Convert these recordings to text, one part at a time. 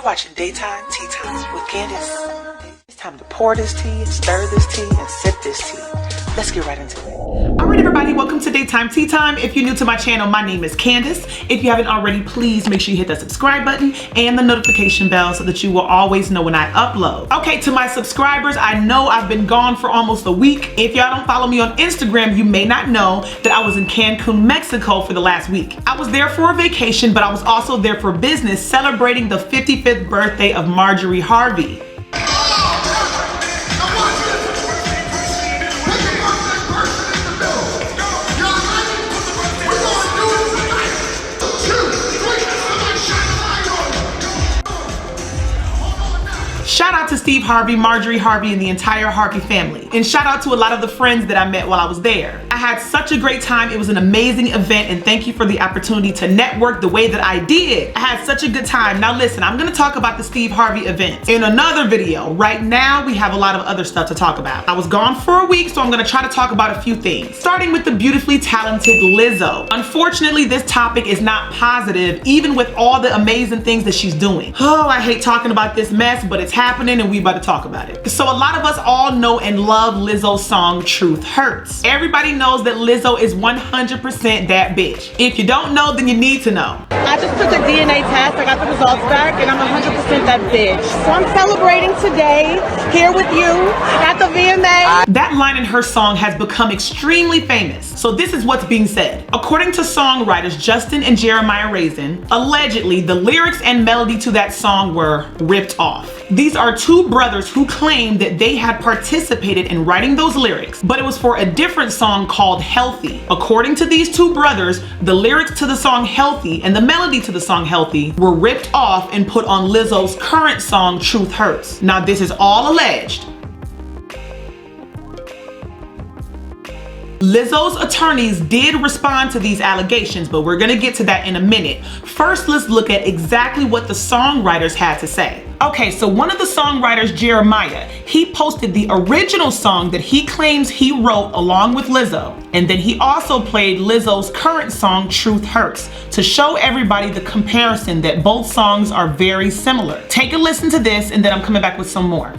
You're watching Daytime Tea Time with Candice. It's time to pour this tea, stir this tea, and sip this tea. Let's get right into it. All right, everybody, welcome to Daytime Tea Time. If you're new to my channel, my name is Candice. If you haven't already, please make sure you hit that subscribe button and the notification bell so that you will always know when I upload. Okay, to my subscribers, I know I've been gone for almost a week. If y'all don't follow me on Instagram, you may not know that I was in Cancun, Mexico for the last week. I was there for a vacation, but I was also there for business, celebrating the 55th birthday of Marjorie Harvey. Shout out to Steve Harvey, Marjorie Harvey, and the entire Harvey family. And shout out to a lot of the friends that I met while I was there. I had such a great time. It was an amazing event, and thank you for the opportunity to network the way that I did. I had such a good time. Now listen, I'm gonna talk about the Steve Harvey event in another video. Right now, we have a lot of other stuff to talk about. I was gone for a week, so I'm gonna try to talk about a few things. Starting with the beautifully talented Lizzo. Unfortunately, this topic is not positive, even with all the amazing things that she's doing. Oh, I hate talking about this mess, but it's happening and we about to talk about it. So a lot of us all know and love Lizzo's song Truth Hurts. Everybody knows that Lizzo is 100% that bitch. If you don't know, then you need to know. I just took a DNA test, I got the results back, and I'm 100% that bitch. So I'm celebrating today here with you at the VMA. That line in her song has become extremely famous. So this is what's being said. According to songwriters Justin and Jeremiah Raisen, allegedly the lyrics and melody to that song were ripped off. These are two brothers who claim that they had participated in writing those lyrics, but it was for a different song called Healthy. According to these two brothers, the lyrics to the song Healthy and the melody to the song Healthy were ripped off and put on Lizzo's current song Truth Hurts. Now this is all alleged. Lizzo's attorneys did respond to these allegations, but we're gonna get to that in a minute. First, let's look at exactly what the songwriters had to say. Okay, so one of the songwriters, Jeremiah, he posted the original song that he claims he wrote along with Lizzo. And then he also played Lizzo's current song, Truth Hurts, to show everybody the comparison that both songs are very similar. Take a listen to this, and then I'm coming back with some more.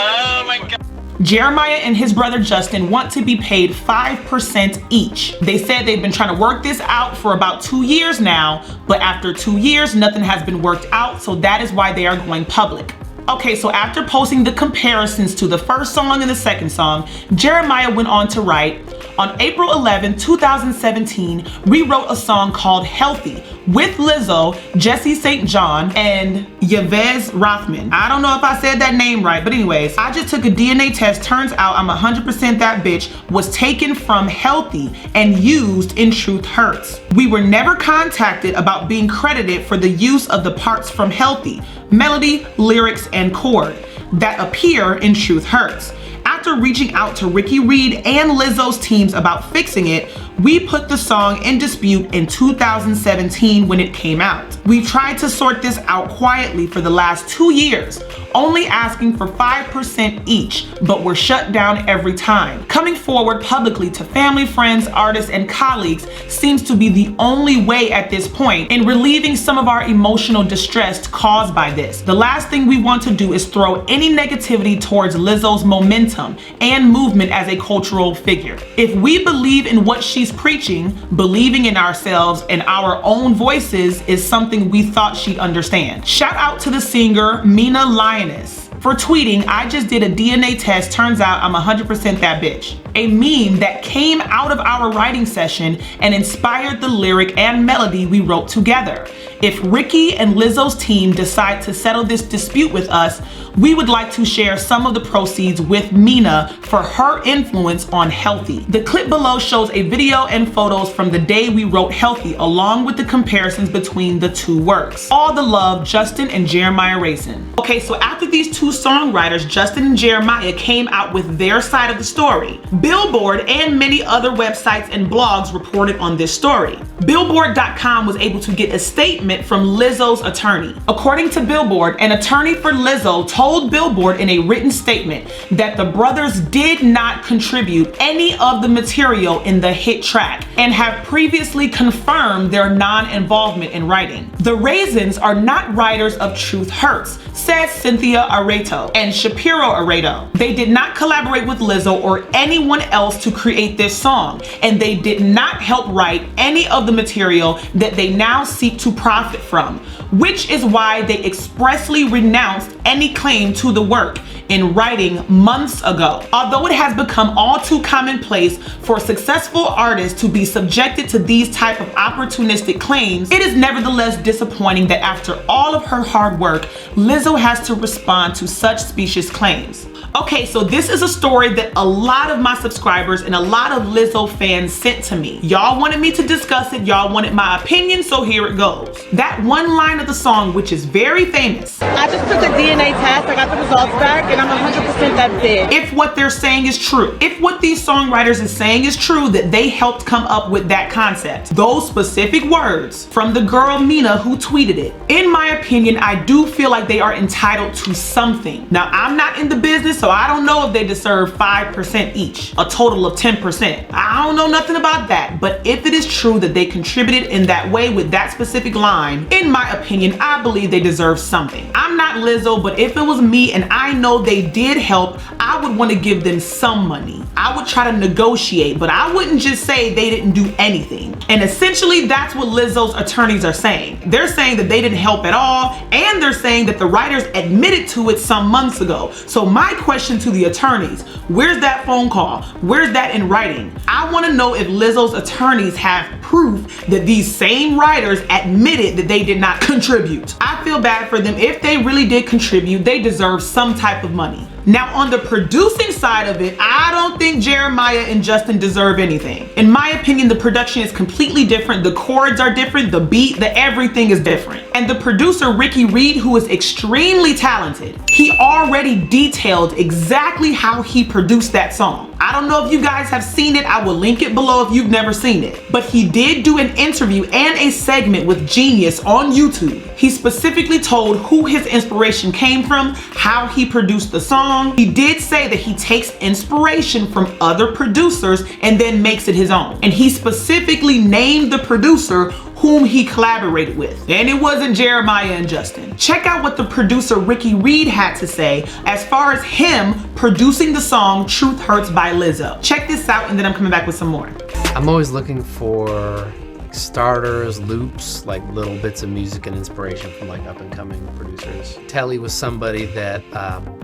Oh my God. Jeremiah and his brother Justin want to be paid 5% each. They said they've been trying to work this out for about 2 years now, but after 2 years, nothing has been worked out, so that is why they are going public. Okay, so after posting the comparisons to the first song and the second song, Jeremiah went on to write, on April 11, 2017, we wrote a song called Healthy with Lizzo, Jesse St. John, and Yves Rothman. I don't know if I said that name right, but anyways, I just took a DNA test. Turns out I'm 100% that bitch was taken from Healthy and used in Truth Hurts. We were never contacted about being credited for the use of the parts from Healthy, melody, lyrics, and chord that appear in Truth Hurts. After reaching out to Ricky Reed and Lizzo's teams about fixing it, we put the song in dispute in 2017 when it came out. We tried to sort this out quietly for the last 2 years, only asking for 5% each, but were shut down every time. Coming forward publicly to family, friends, artists, and colleagues seems to be the only way at this point in relieving some of our emotional distress caused by this. The last thing we want to do is throw any negativity towards Lizzo's momentum and movement as a cultural figure. If we believe in what she's preaching, believing in ourselves and our own voices is something we thought she'd understand. Shout out to the singer Mina Lioness for tweeting, I just did a DNA test, turns out I'm 100% that bitch. A meme that came out of our writing session and inspired the lyric and melody we wrote together. If Ricky and Lizzo's team decide to settle this dispute with us, we would like to share some of the proceeds with Mina for her influence on Healthy. The clip below shows a video and photos from the day we wrote Healthy, along with the comparisons between the two works. All the love, Justin and Jeremiah Raisen. Okay, so after these two songwriters, Justin and Jeremiah, came out with their side of the story, Billboard and many other websites and blogs reported on this story. Billboard.com was able to get a statement from Lizzo's attorney. According to Billboard, an attorney for Lizzo told Billboard in a written statement that the brothers did not contribute any of the material in the hit track and have previously confirmed their non-involvement in writing. The Raisins are not writers of Truth Hurts, says Cynthia Areto and Shapiro Areto. They did not collaborate with Lizzo or anyone else to create this song, and they did not help write any of the material that they now seek to profit from, which is why they expressly renounced any claim to the work in writing months ago. Although it has become all too commonplace for successful artists to be subjected to these type of opportunistic claims, it is nevertheless disappointing that after all of her hard work, Lizzo has to respond to such specious claims. Okay, so this is a story that a lot of my subscribers and a lot of Lizzo fans sent to me. Y'all wanted me to discuss it, y'all wanted my opinion, so here it goes. That one line of the song, which is very famous. I just took a DNA test, I got the results back, and I'm 100% that bitch. If what they're saying is true, if what these songwriters is saying is true, that they helped come up with that concept, those specific words from the girl Mina who tweeted it, in my opinion, I do feel like they are entitled to something. Now, I'm not in the business, so I don't know if they deserve 5% each, a total of 10%. I don't know nothing about that, but if it is true that they contributed in that way with that specific line, in my opinion, I believe they deserve something. I'm not Lizzo, but if it was me and I know they did help, I would want to give them some money. I would try to negotiate, but I wouldn't just say they didn't do anything. And essentially, that's what Lizzo's attorneys are saying. They're saying that they didn't help at all, and they're saying that the writers admitted to it some months ago. So my question to the attorneys, where's that phone call? Where's that in writing? I want to know if Lizzo's attorneys have proof that these same writers admitted that they did not contribute. I feel bad for them. If they really did contribute, they deserve some type of money. Now, on the producing side of it, I don't think Jeremiah and Justin deserve anything. In my opinion, the production is completely different. The chords are different. The beat, the everything is different. And the producer, Ricky Reed, who is extremely talented, he already detailed exactly how he produced that song. I don't know if you guys have seen it. I will link it below if you've never seen it. But he did do an interview and a segment with Genius on YouTube. He specifically told who his inspiration came from, how he produced the song. He did say that he takes inspiration from other producers and then makes it his own. And he specifically named the producer whom he collaborated with. And it wasn't Jeremiah and Justin. Check out what the producer Ricky Reed had to say as far as him producing the song Truth Hurts by Lizzo. Check this out and then I'm coming back with some more. I'm always looking for starters, loops, like little bits of music and inspiration from like up and coming producers. Telly was somebody that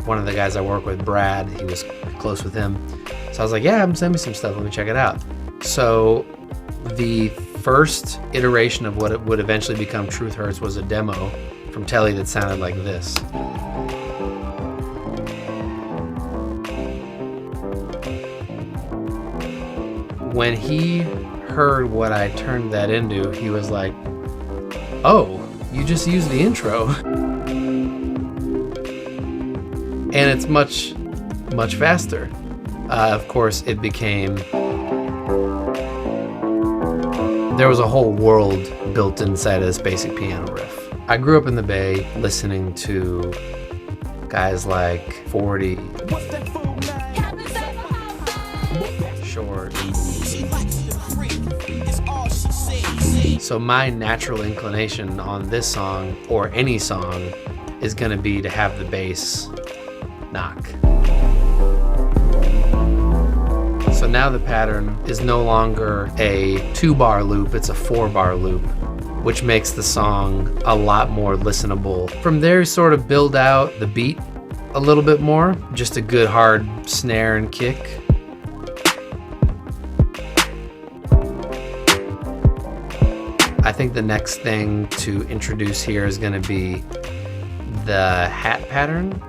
one of the guys I work with, Brad, he was close with him. So I was like, yeah, send me some stuff, let me check it out. So the first iteration of what it would eventually become Truth Hurts was a demo from Telly that sounded like this. When he heard what I turned that into, he was like, oh, you just used the intro. And it's much, much faster. Of course, it became, there was a whole world built inside of this basic piano riff. I grew up in the Bay listening to guys like 40, Short. So my natural inclination on this song, or any song, is gonna be to have the bass knock. So now the pattern is no longer a 2-bar loop, it's a 4-bar loop, which makes the song a lot more listenable. From there, sort of build out the beat a little bit more, just a good hard snare and kick. I think the next thing to introduce here is gonna be the hat pattern.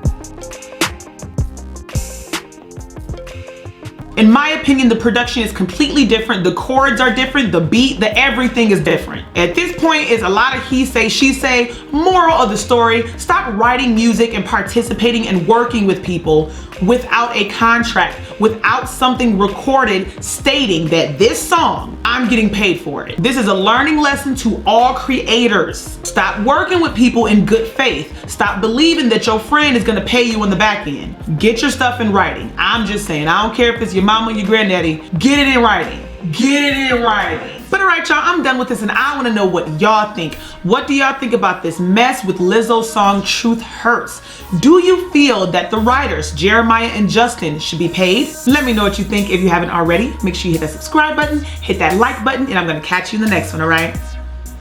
In my opinion, the production is completely different. The chords are different, the beat, the everything is different. At this point, it's a lot of he say, she say. Moral of the story, stop writing music and participating and working with people without a contract, without something recorded stating that this song, I'm getting paid for it. This is a learning lesson to all creators. Stop working with people in good faith. Stop believing that your friend is gonna pay you on the back end. Get your stuff in writing. I'm just saying, I don't care if it's your mama or your granddaddy, get it in writing. Get it in writing. But all right, y'all, I'm done with this and I wanna know what y'all think. What do y'all think about this mess with Lizzo's song Truth Hurts? Do you feel that the writers, Jeremiah and Justin, should be paid? Let me know what you think if you haven't already. Make sure you hit that subscribe button, hit that like button, and I'm gonna catch you in the next one, all right?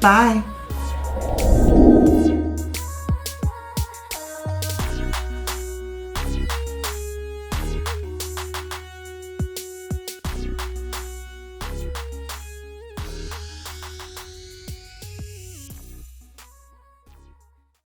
Bye.